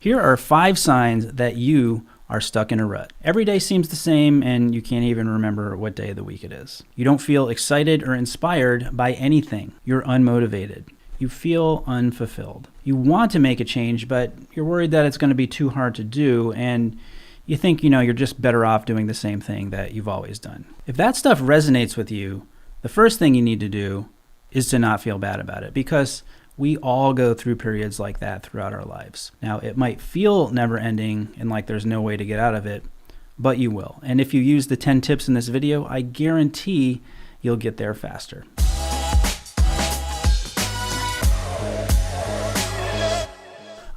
Here are 5 signs that you are stuck in a rut. Every day seems the same and you can't even remember what day of the week it is. You don't feel excited or inspired by anything. You're unmotivated. You feel unfulfilled. You want to make a change, but you're worried that it's going to be too hard to do, and you think, you're just better off doing the same thing that you've always done. If that stuff resonates with you, the first thing you need to do is to not feel bad about it, because we all go through periods like that throughout our lives. Now, it might feel never ending and like there's no way to get out of it, but you will. And if you use the 10 tips in this video, I guarantee you'll get there faster.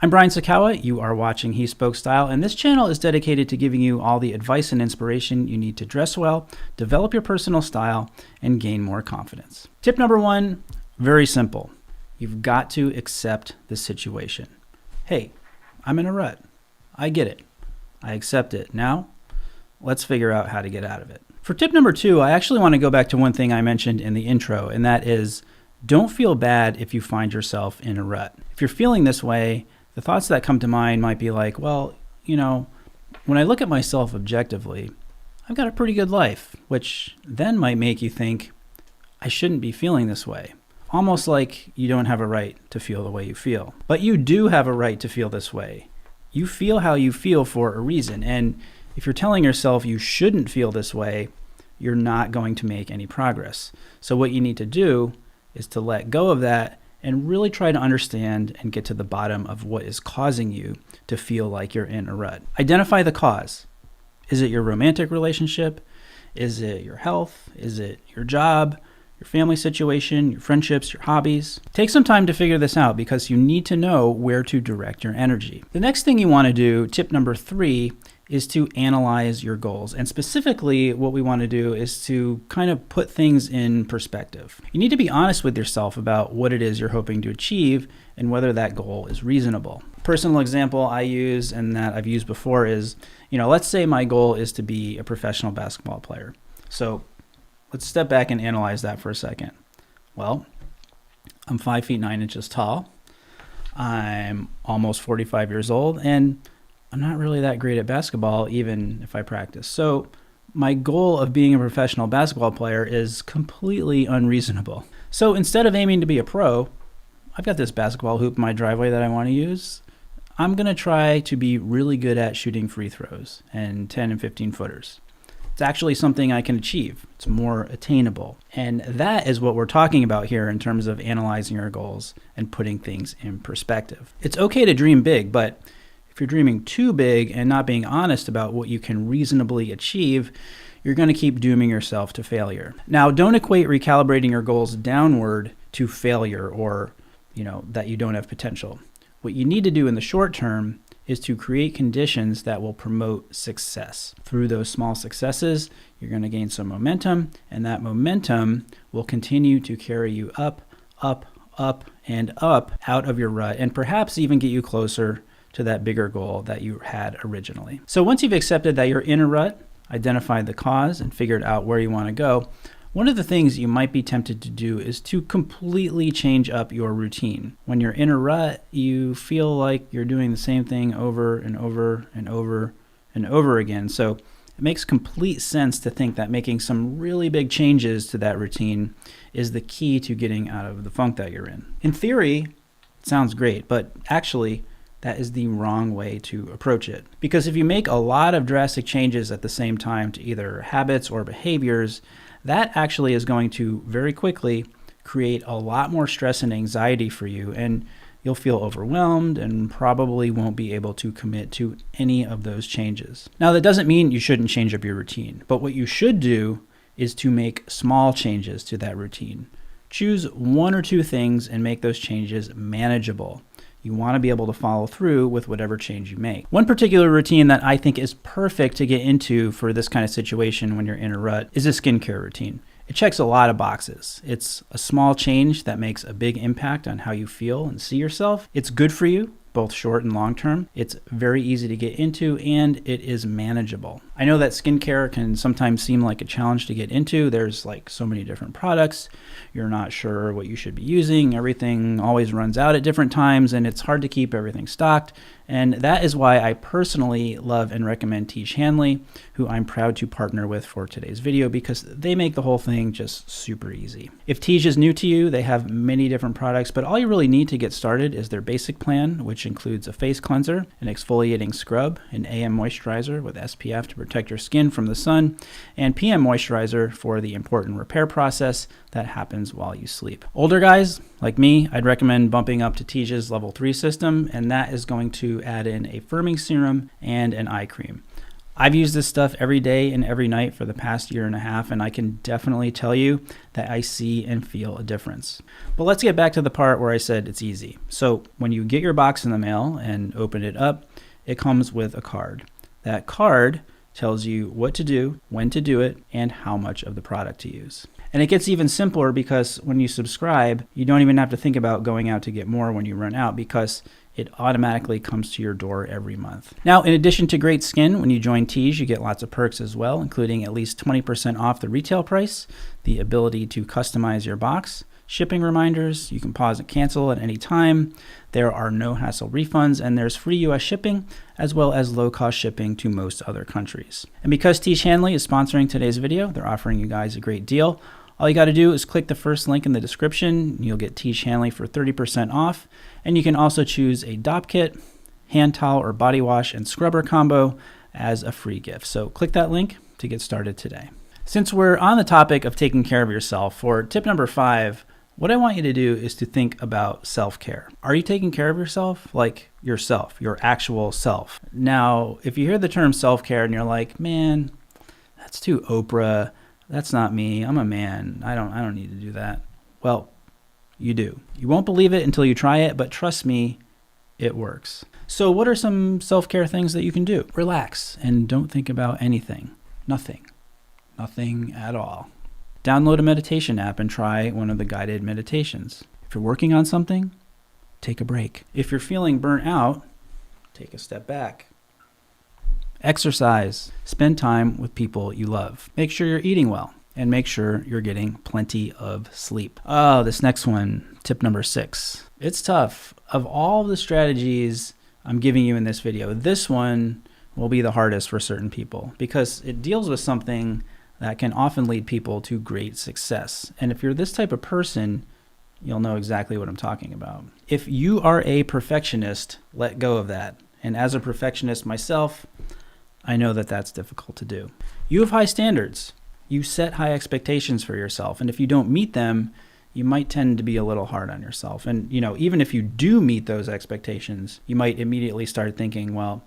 I'm Brian Sakawa, you are watching He Spoke Style, and this channel is dedicated to giving you all the advice and inspiration you need to dress well, develop your personal style, and gain more confidence. Tip number 1, very simple. You've got to accept the situation. Hey, I'm in a rut. I get it. I accept it. Now, let's figure out how to get out of it. For tip number 2, I actually want to go back to one thing I mentioned in the intro, and that is, don't feel bad if you find yourself in a rut. If you're feeling this way, the thoughts that come to mind might be like, well, when I look at myself objectively, I've got a pretty good life, which then might make you think, I shouldn't be feeling this way. Almost like you don't have a right to feel the way you feel. But you do have a right to feel this way. You feel how you feel for a reason. And if you're telling yourself you shouldn't feel this way, you're not going to make any progress. So what you need to do is to let go of that and really try to understand and get to the bottom of what is causing you to feel like you're in a rut. Identify the cause. Is it your romantic relationship? Is it your health? Is it your job, your family situation, your friendships, your hobbies? Take some time to figure this out because you need to know where to direct your energy. The next thing you want to do, tip number 3, is to analyze your goals. And specifically, what we want to do is to kind of put things in perspective. You need to be honest with yourself about what it is you're hoping to achieve and whether that goal is reasonable. Personal example I use and that I've used before is, let's say my goal is to be a professional basketball player. So let's step back and analyze that for a second. Well, I'm 5 feet 9 inches tall. I'm almost 45 years old, and I'm not really that great at basketball, even if I practice. So my goal of being a professional basketball player is completely unreasonable. So instead of aiming to be a pro, I've got this basketball hoop in my driveway that I want to use. I'm going to try to be really good at shooting free throws and 10 and 15 footers. It's actually something I can achieve. It's more attainable. And that is what we're talking about here in terms of analyzing our goals and putting things in perspective. It's okay to dream big, but if you're dreaming too big and not being honest about what you can reasonably achieve, you're going to keep dooming yourself to failure. Now, don't equate recalibrating your goals downward to failure or, that you don't have potential. What you need to do in the short term is to create conditions that will promote success. Through those small successes, you're going to gain some momentum, and that momentum will continue to carry you up, up, up, and up out of your rut, and perhaps even get you closer to that bigger goal that you had originally. So once you've accepted that you're in a rut, identified the cause, and figured out where you want to go, one of the things you might be tempted to do is to completely change up your routine. When you're in a rut, you feel like you're doing the same thing over and over and over and over again. So it makes complete sense to think that making some really big changes to that routine is the key to getting out of the funk that you're in. In theory, it sounds great, but actually, that is the wrong way to approach it. Because if you make a lot of drastic changes at the same time to either habits or behaviors, that actually is going to very quickly create a lot more stress and anxiety for you, and you'll feel overwhelmed and probably won't be able to commit to any of those changes. Now, that doesn't mean you shouldn't change up your routine, but what you should do is to make small changes to that routine. Choose 1 or 2 things and make those changes manageable. You want to be able to follow through with whatever change you make. One particular routine that I think is perfect to get into for this kind of situation when you're in a rut is a skincare routine. It checks a lot of boxes. It's a small change that makes a big impact on how you feel and see yourself. It's good for you, both short and long term. It's very easy to get into, and it is manageable. I know that skincare can sometimes seem like a challenge to get into. There's like so many different products. You're not sure what you should be using. Everything always runs out at different times, and it's hard to keep everything stocked. And that is why I personally love and recommend Tiege Hanley, who I'm proud to partner with for today's video, because they make the whole thing just super easy. If Tiege is new to you, they have many different products, but all you really need to get started is their basic plan, which includes a face cleanser, an exfoliating scrub, an AM moisturizer with SPF to protect your skin from the sun, and PM moisturizer for the important repair process that happens while you sleep. Older guys like me, I'd recommend bumping up to Tiege's level 3 system, and that is going to add in a firming serum and an eye cream. I've used this stuff every day and every night for the past year and a half, and I can definitely tell you that I see and feel a difference. But let's get back to the part where I said it's easy. So when you get your box in the mail and open it up, it comes with a card. That card tells you what to do, when to do it, and how much of the product to use. And it gets even simpler because when you subscribe, you don't even have to think about going out to get more when you run out, because it automatically comes to your door every month. Now, in addition to great skin, when you join Tiege, you get lots of perks as well, including at least 20% off the retail price, the ability to customize your box, shipping reminders, you can pause and cancel at any time, there are no hassle refunds, and there's free US shipping, as well as low-cost shipping to most other countries. And because Tiege Hanley is sponsoring today's video, they're offering you guys a great deal. All you got to do is click the first link in the description. You'll get Tiege Hanley for 30% off. And you can also choose a DOP kit, hand towel or body wash and scrubber combo as a free gift. So click that link to get started today. Since we're on the topic of taking care of yourself, for tip number 5, what I want you to do is to think about self-care. Are you taking care of yourself? Like yourself, your actual self. Now, if you hear the term self-care and you're like, man, that's too Oprah. That's not me. I'm a man. I don't need to do that. Well, you do. You won't believe it until you try it, but trust me, it works. So what are some self-care things that you can do? Relax and don't think about anything. Nothing. Nothing at all. Download a meditation app and try one of the guided meditations. If you're working on something, take a break. If you're feeling burnt out, take a step back. Exercise. Spend time with people you love. Make sure you're eating well, and make sure you're getting plenty of sleep. Oh, this next one, tip number 6. It's tough. Of all the strategies I'm giving you in this video, this one will be the hardest for certain people because it deals with something that can often lead people to great success. And if you're this type of person, you'll know exactly what I'm talking about. If you are a perfectionist, let go of that. And as a perfectionist myself, I know that that's difficult to do. You have high standards. You set high expectations for yourself. And if you don't meet them, you might tend to be a little hard on yourself. And, even if you do meet those expectations, you might immediately start thinking, well,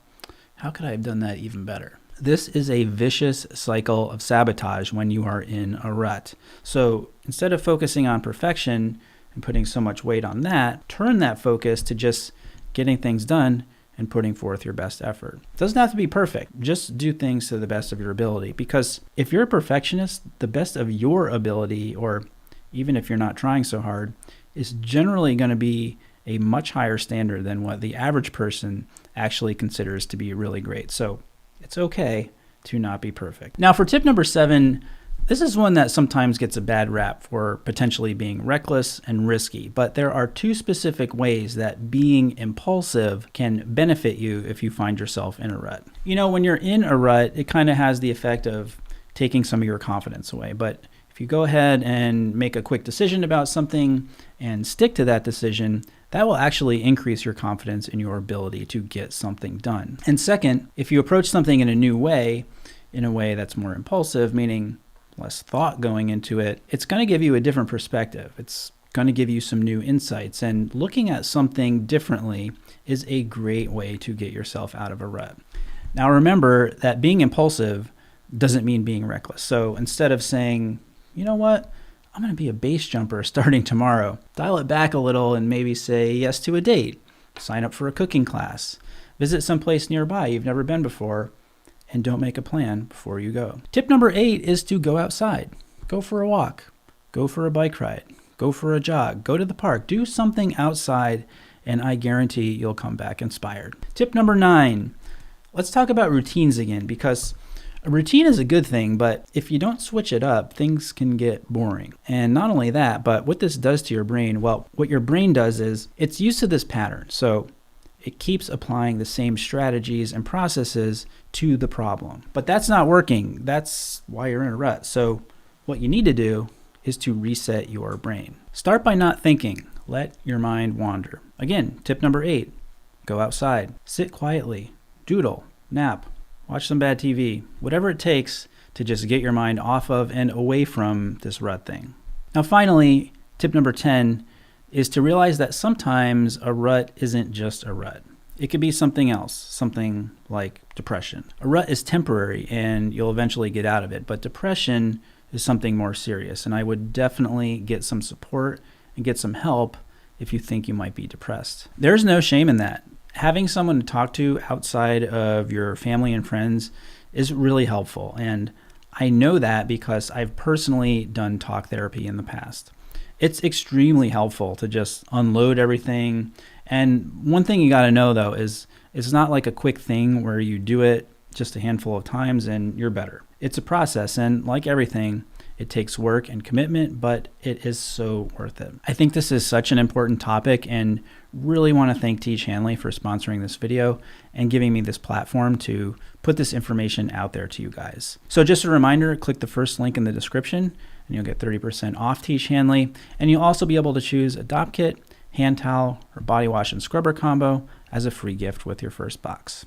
how could I have done that even better? This is a vicious cycle of sabotage when you are in a rut. So instead of focusing on perfection and putting so much weight on that, turn that focus to just getting things done and putting forth your best effort. It doesn't have to be perfect. Just do things to the best of your ability. Because if you're a perfectionist, the best of your ability, or even if you're not trying so hard, is generally going to be a much higher standard than what the average person actually considers to be really great. So it's okay to not be perfect. Now for tip number 7, this is one that sometimes gets a bad rap for potentially being reckless and risky, but there are 2 specific ways that being impulsive can benefit you if you find yourself in a rut. When you're in a rut, it kind of has the effect of taking some of your confidence away, but if you go ahead and make a quick decision about something and stick to that decision, that will actually increase your confidence in your ability to get something done. And second, if you approach something in a way that's more impulsive, meaning less thought going into it, it's going to give you a different perspective. It's going to give you some new insights, and looking at something differently is a great way to get yourself out of a rut. Now remember that being impulsive doesn't mean being reckless. So instead of saying, you know what, I'm going to be a base jumper starting tomorrow, dial it back a little and maybe say yes to a date, sign up for a cooking class, visit someplace nearby you've never been before, and don't make a plan before you go. Tip number 8 is to go outside. Go for a walk. Go for a bike ride. Go for a jog. Go to the park. Do something outside, and I guarantee you'll come back inspired. Tip number 9. Let's talk about routines again, because A routine is a good thing, but if you don't switch it up, things can get boring. And not only that, but what this does to your brain, well, what your brain does is it's used to this pattern. So it keeps applying the same strategies and processes to the problem. But that's not working. That's why you're in a rut. So what you need to do is to reset your brain. Start by not thinking. Let your mind wander. Again, tip number 8, go outside, sit quietly, doodle, nap, watch some bad TV, whatever it takes to just get your mind off of and away from this rut thing. Now, finally, tip number 10 is to realize that sometimes a rut isn't just a rut. It could be something else, something like depression. A rut is temporary and you'll eventually get out of it, but depression is something more serious. And I would definitely get some support and get some help if you think you might be depressed. There's no shame in that. Having someone to talk to outside of your family and friends is really helpful. And I know that because I've personally done talk therapy in the past. It's extremely helpful to just unload everything. And one thing you got to know, though, is it's not like a quick thing where you do it just a handful of times and you're better. It's a process. And like everything, it takes work and commitment, but it is so worth it. I think this is such an important topic and really want to thank Teach Hanley for sponsoring this video and giving me this platform to put this information out there to you guys. So just a reminder, click the first link in the description and you'll get 30% off Teach Hanley. And you'll also be able to choose a Dop kit, hand towel, or body wash and scrubber combo as a free gift with your first box.